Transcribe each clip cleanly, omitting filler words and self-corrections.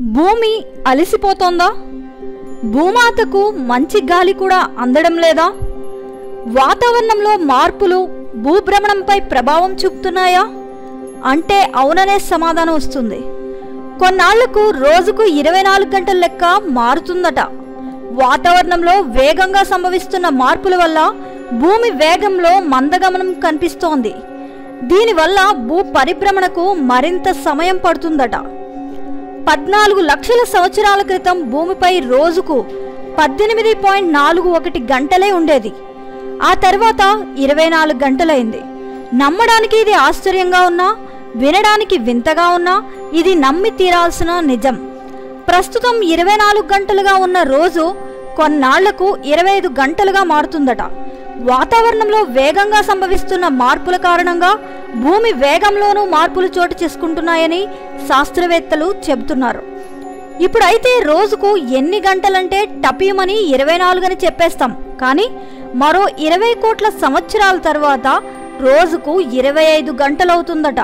భూమి అలసిపోతోందా? భూమాతకు మంచి గాలి కూడా అందడం లేదా? వాతావరణంలో మార్పులు భూభ్రమణంపై ప్రభావం చూపుతున్నాయా అంటే అవుననే సమాధానం వస్తుంది. కొన్నాళ్లకు రోజుకు 24 గంటల లెక్క మారుతుందట. వాతావరణంలో వేగంగా సంభవిస్తున్న మార్పుల వల్ల భూమి వేగంలో మందగమనం కనిపిస్తోంది. దీనివల్ల భూ పరిభ్రమణకు మరింత సమయం పడుతుందట. 14 లక్షల సంవత్సరాల క్రితం భూమిపై రోజుకు 18.41 గంటలే ఉండేది. ఆ తర్వాత 24 గంటలైంది. నమ్మడానికి ఇది ఆశ్చర్యంగా ఉన్నా, వినడానికి వింతగా ఉన్నా, ఇది నమ్మి తీరాల్సిన నిజం. ప్రస్తుతం 24 గంటలుగా ఉన్న రోజు కొన్నాళ్లకు 25 గంటలుగా మారుతుందట. వాతావరణంలో వేగంగా సంభవిస్తున్న మార్పుల కారణంగా భూమి వేగంలోనూ మార్పులు చోటు చేసుకుంటున్నాయని శాస్త్రవేత్తలు చెబుతున్నారు. ఇప్పుడైతే రోజుకు ఎన్ని గంటలంటే టపీమని 24 అని చెప్పేస్తాం. కానీ మరో 20 కోట్ల సంవత్సరాల తర్వాత రోజుకు 25 గంటలవుతుందట.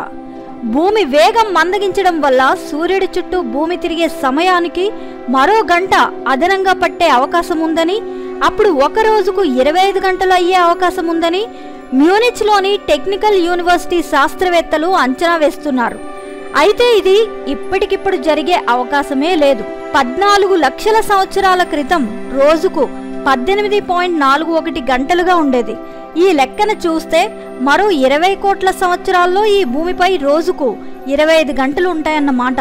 భూమి వేగం మందగించడం వల్ల సూర్యుడి చుట్టూ భూమి తిరిగే సమయానికి మరో గంట అదనంగా పట్టే అవకాశం ఉందని, అప్పుడు ఒక రోజుకు 25 గంటలు అయ్యే అవకాశం ఉందని మ్యూనిచ్లోని టెక్నికల్ యూనివర్సిటీ శాస్త్రవేత్తలు అంచనా వేస్తున్నారు. అయితే ఇది ఇప్పటికిప్పుడు జరిగే అవకాశమే లేదు. 14 లక్షల సంవత్సరాల క్రితం రోజుకు 18.41 గంటలుగా ఉండేది. ఈ లెక్కన చూస్తే మరో 20 కోట్ల సంవత్సరాల్లో ఈ భూమిపై రోజుకు 25 గంటలు ఉంటాయన్నమాట.